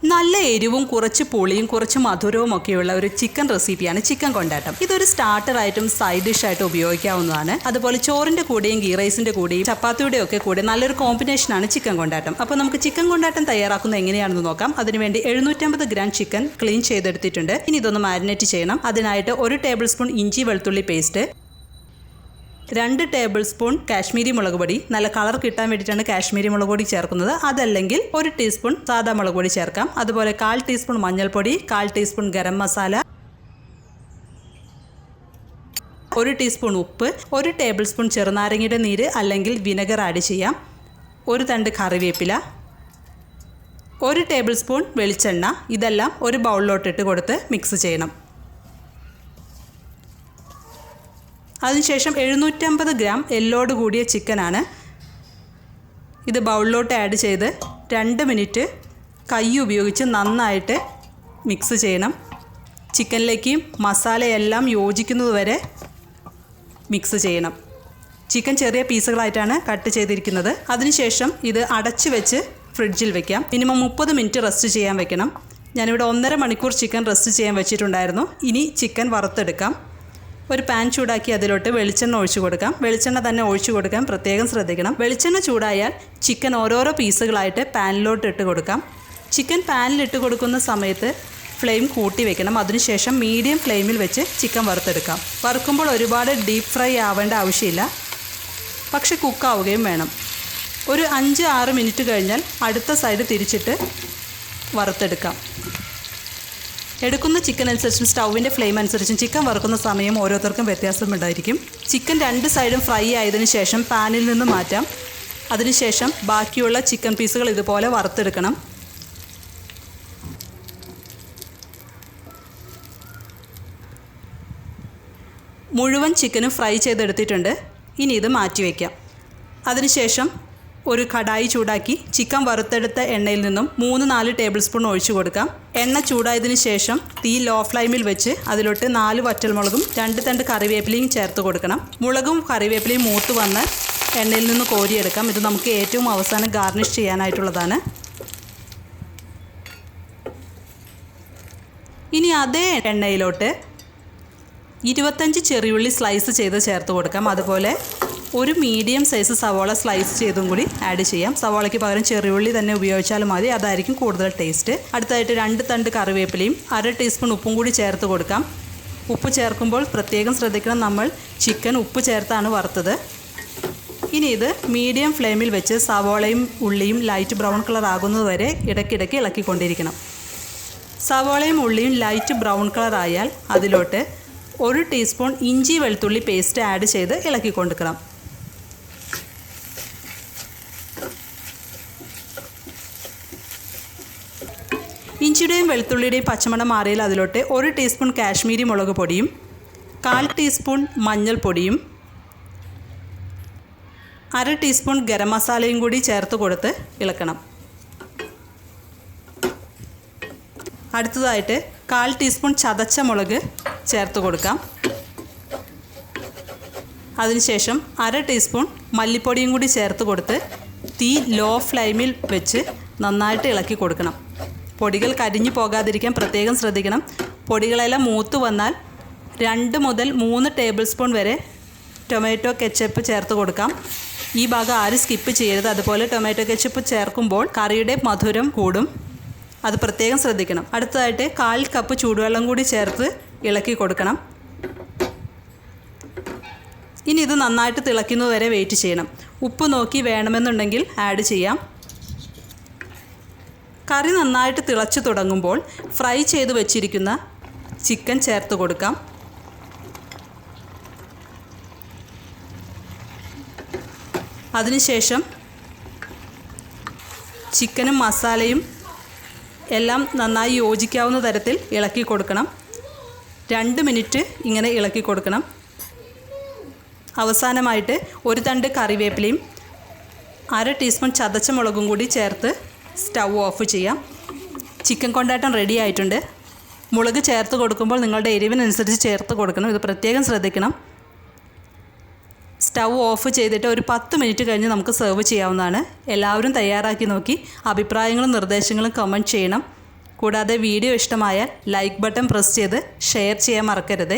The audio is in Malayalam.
നല്ല എരിവും കുറച്ച് പുളിയും കുറച്ച് മധുരവും ഒക്കെയുള്ള ഒരു ചിക്കൻ റെസിപ്പിയാണ് ചിക്കൻ കൊണ്ടാട്ടം. ഇതൊരു സ്റ്റാർട്ടറായിട്ടും സൈഡ് ഡിഷായിട്ടും ഉപയോഗിക്കാവുന്നതാണ്. അതുപോലെ ചോറിൻ്റെ കൂടെയും ഗീ റൈസിൻ്റെ കൂടെയും ചപ്പാത്തിയുടെ ഒക്കെ കൂടെ നല്ലൊരു കോമ്പിനേഷനാണ് ചിക്കൻ കൊണ്ടാട്ടം. അപ്പോൾ നമുക്ക് ചിക്കൻ കൊണ്ടാട്ടം തയ്യാറാക്കുന്നത് എങ്ങനെയാണെന്ന് നോക്കാം. അതിനുവേണ്ടി 750 ഗ്രാം ചിക്കൻ ക്ലീൻ ചെയ്തെടുത്തിട്ടുണ്ട്. ഇനി ഇതൊന്ന് മാരിനേറ്റ് ചെയ്യണം. അതിനായിട്ട് 1 ടേബിൾ സ്പൂൺ ഇഞ്ചി വെളുത്തുള്ളി പേസ്റ്റ്, 2 ടേബിൾ സ്പൂൺ കാശ്മീരി മുളക് പൊടി, നല്ല കളർ കിട്ടാൻ വേണ്ടിയിട്ടാണ് കാശ്മീരി മുളക് പൊടി ചേർക്കുന്നത്. അതല്ലെങ്കിൽ 1 ടീസ്പൂൺ സാദാ മുളക് പൊടി ചേർക്കാം. അതുപോലെ 1/4 ടീസ്പൂൺ മഞ്ഞൾപ്പൊടി, 1/4 ടീസ്പൂൺ ഗരം മസാല, 1 ടീസ്പൂൺ ഉപ്പ്, 1 ടേബിൾ സ്പൂൺ ചെറുനാരങ്ങയുടെ നീര് അല്ലെങ്കിൽ വിനെഗർ ആഡ് ചെയ്യാം, 1 തണ്ട് കറിവേപ്പില, 1 ടേബിൾ സ്പൂൺ വെളിച്ചെണ്ണ. ഇതെല്ലാം ഒരു ബൗളിലോട്ടിട്ട് കൊടുത്ത് മിക്സ് ചെയ്യണം. അതിനുശേഷം 750 ഗ്രാം എല്ലോട് കൂടിയ ചിക്കനാണ്. ഇത് ബൗളിലോട്ട് ആഡ് ചെയ്ത് 2 മിനിറ്റ് കൈ ഉപയോഗിച്ച് നന്നായിട്ട് മിക്സ് ചെയ്യണം. ചിക്കനിലേക്ക് മസാലയെല്ലാം യോജിക്കുന്നതുവരെ മിക്സ് ചെയ്യണം. ചിക്കൻ ചെറിയ പീസുകളായിട്ടാണ് കട്ട് ചെയ്തിരിക്കുന്നത്. അതിനുശേഷം ഇത് അടച്ചു വെച്ച് ഫ്രിഡ്ജിൽ വെക്കാം. മിനിമം 30 മിനിറ്റ് റെസ്റ്റ് ചെയ്യാൻ വെക്കണം. ഞാനിവിടെ 1.5 മണിക്കൂർ ചിക്കൻ റെസ്റ്റ് ചെയ്യാൻ വെച്ചിട്ടുണ്ടായിരുന്നു. ഇനി ചിക്കൻ വറുത്തെടുക്കാം. ഒരു പാൻ ചൂടാക്കി അതിലോട്ട് വെളിച്ചെണ്ണ ഒഴിച്ചു കൊടുക്കാം. വെളിച്ചെണ്ണ തന്നെ ഒഴിച്ചു കൊടുക്കാൻ പ്രത്യേകം ശ്രദ്ധിക്കണം. വെളിച്ചെണ്ണ ചൂടായാൽ ചിക്കൻ ഓരോരോ പീസുകളായിട്ട് പാനിലോട്ട് ഇട്ട് കൊടുക്കാം. ചിക്കൻ പാനിലിട്ട് കൊടുക്കുന്ന സമയത്ത് ഫ്ലെയിം കൂട്ടി വെക്കണം. അതിനുശേഷം മീഡിയം ഫ്ലെയിമിൽ വെച്ച് ചിക്കൻ വറുത്തെടുക്കാം. വറുക്കുമ്പോൾ ഒരുപാട് ഡീപ്പ് ഫ്രൈ ആവേണ്ട ആവശ്യമില്ല, പക്ഷെ കുക്കാവുകയും വേണം. ഒരു 5-6 മിനിറ്റ് കഴിഞ്ഞാൽ അടുത്ത സൈഡ് തിരിച്ചിട്ട് വറുത്തെടുക്കാം. എടുക്കുന്ന ചിക്കൻ അനുസരിച്ചും സ്റ്റൗവിൻ്റെ ഫ്ലെയിം അനുസരിച്ചും ചിക്കൻ വറുക്കുന്ന സമയം ഓരോരുത്തർക്കും വ്യത്യാസമുണ്ടായിരിക്കും. ചിക്കൻ 2 സൈഡും ഫ്രൈ ആയതിനു ശേഷം പാനിൽ നിന്ന് മാറ്റാം. അതിനുശേഷം ബാക്കിയുള്ള ചിക്കൻ പീസുകൾ ഇതുപോലെ വറുത്തെടുക്കണം. മുഴുവൻ ചിക്കനും ഫ്രൈ ചെയ്തെടുത്തിട്ടുണ്ട്. ഇനി ഇത് മാറ്റി വയ്ക്കാം. അതിനുശേഷം ഒരു കടായി ചൂടാക്കി ചിക്കൻ വറുത്തെടുത്ത എണ്ണയിൽ നിന്നും 3-4 ടേബിൾ സ്പൂൺ ഒഴിച്ചു കൊടുക്കാം. എണ്ണ ചൂടായതിനു ശേഷം തീ ലോ ഫ്ലെയിമിൽ വെച്ച് അതിലോട്ട് 4 വറ്റൽമുളകും 2 തണ്ട് കറിവേപ്പിലയും ചേർത്ത് കൊടുക്കണം. മുളകും കറിവേപ്പിലയും മൂത്ത് വന്ന് എണ്ണയിൽ നിന്ന് കോരിയെടുക്കാം. ഇത് നമുക്ക് ഏറ്റവും അവസാനം ഗാർണിഷ് ചെയ്യാനായിട്ടുള്ളതാണ്. ഇനി അതേ എണ്ണയിലോട്ട് 25 ചെറിയുള്ളി സ്ലൈസ് ചെയ്ത് ചേർത്ത് കൊടുക്കാം. അതുപോലെ ഒരു മീഡിയം സൈസ് സവാള സ്ലൈസ് ചെയ്തും കൂടി ആഡ് ചെയ്യാം. സവാളയ്ക്ക് പകരം ചെറിയുള്ളി തന്നെ ഉപയോഗിച്ചാലും മതി, അതായിരിക്കും കൂടുതൽ ടേസ്റ്റ്. അടുത്തായിട്ട് 2 തണ്ട് കറിവേപ്പിലയും 1/2 ടീസ്പൂൺ ഉപ്പും കൂടി ചേർത്ത് കൊടുക്കാം. ഉപ്പ് ചേർക്കുമ്പോൾ പ്രത്യേകം ശ്രദ്ധിക്കണം, നമ്മൾ ചിക്കൻ ഉപ്പ് ചേർത്താണ് വറുത്തത്. ഇനി ഇത് മീഡിയം ഫ്ലെയിമിൽ വെച്ച് സവാളയും ഉള്ളിയും ലൈറ്റ് ബ്രൗൺ കളർ ആകുന്നതുവരെ ഇടയ്ക്കിടയ്ക്ക് ഇളക്കിക്കൊണ്ടിരിക്കണം. സവാളയും ഉള്ളിയും ലൈറ്റ് ബ്രൗൺ കളർ ആയാൽ അതിലോട്ട് 1 ടീസ്പൂൺ ഇഞ്ചി വെളുത്തുള്ളി പേസ്റ്റ് ആഡ് ചെയ്ത് ഇളക്കിക്കൊടുക്കണം. ഇഞ്ചിയുടെയും വെളുത്തുള്ളിയുടെയും പച്ചമണം മാറിയാൽ അതിലോട്ട് 1 ടീസ്പൂൺ കാശ്മീരി മുളക് പൊടിയും 1/4 ടീസ്പൂൺ മഞ്ഞൾപ്പൊടിയും 1/2 ടീസ്പൂൺ ഗരം മസാലയും കൂടി ചേർത്ത് കൊടുത്ത് ഇളക്കണം. അടുത്തതായിട്ട് 1/4 ടീസ്പൂൺ ചതച്ച മുളക് ചേർത്ത് കൊടുക്കാം. അതിനുശേഷം 1/2 ടീസ്പൂൺ മല്ലിപ്പൊടിയും കൂടി ചേർത്ത് കൊടുത്ത് തീ ലോ ഫ്ലെയിമിൽ വെച്ച് നന്നായിട്ട് ഇളക്കി കൊടുക്കണം. പൊടികൾ കരിഞ്ഞു പോകാതിരിക്കാൻ പ്രത്യേകം ശ്രദ്ധിക്കണം. പൊടികളെല്ലാം മൂത്ത് വന്നാൽ 2 മുതൽ 3 ടേബിൾ സ്പൂൺ വരെ ടൊമാറ്റോ കെച്ചപ്പ് ചേർത്ത് കൊടുക്കാം. ഈ ഭാഗം ആരും സ്കിപ്പ് ചെയ്യരുത്. അതുപോലെ ടൊമാറ്റോ കെച്ചപ്പ് ചേർക്കുമ്പോൾ കറിയുടെ മധുരം കൂടും, അത് പ്രത്യേകം ശ്രദ്ധിക്കണം. അടുത്തതായിട്ട് 1/4 കപ്പ് ചൂടുവെള്ളം കൂടി ചേർത്ത് ഇളക്കി കൊടുക്കണം. ഇനി ഇത് നന്നായിട്ട് തിളയ്ക്കുന്നതുവരെ വെയിറ്റ് ചെയ്യണം. ഉപ്പ് നോക്കി വേണമെന്നുണ്ടെങ്കിൽ ആഡ് ചെയ്യാം. കറി നന്നായിട്ട് തിളച്ച് തുടങ്ങുമ്പോൾ ഫ്രൈ ചെയ്ത് വെച്ചിരിക്കുന്ന ചിക്കൻ ചേർത്ത് കൊടുക്കാം. അതിനുശേഷം ചിക്കനും മസാലയും എല്ലാം നന്നായി യോജിക്കാവുന്ന തരത്തിൽ ഇളക്കി കൊടുക്കണം. 2 മിനിറ്റ് ഇങ്ങനെ ഇളക്കി കൊടുക്കണം. അവസാനമായിട്ട് 1 തണ്ട് കറിവേപ്പിലയും 1/2 ടീസ്പൂൺ ചതച്ച മുളകും കൂടി ചേർത്ത് സ്റ്റൗ ഓഫ് ചെയ്യാം. ചിക്കൻ കൊണ്ടാട്ടം റെഡി ആയിട്ടുണ്ട്. മുളക് ചേർത്ത് കൊടുക്കുമ്പോൾ നിങ്ങളുടെ എരിവിനനുസരിച്ച് ചേർത്ത് കൊടുക്കണം, ഇത് പ്രത്യേകം ശ്രദ്ധിക്കണം. സ്റ്റൗ ഓഫ് ചെയ്തിട്ട് ഒരു 10 മിനിറ്റ് കഴിഞ്ഞ് നമുക്ക് സെർവ് ചെയ്യാവുന്നതാണ്. എല്ലാവരും തയ്യാറാക്കി നോക്കി അഭിപ്രായങ്ങളും നിർദ്ദേശങ്ങളും കമൻറ്റ് ചെയ്യണം. കൂടാതെ വീഡിയോ ഇഷ്ടമായാൽ ലൈക്ക് ബട്ടൺ പ്രസ് ചെയ്ത് ഷെയർ ചെയ്യാൻ മറക്കരുത്.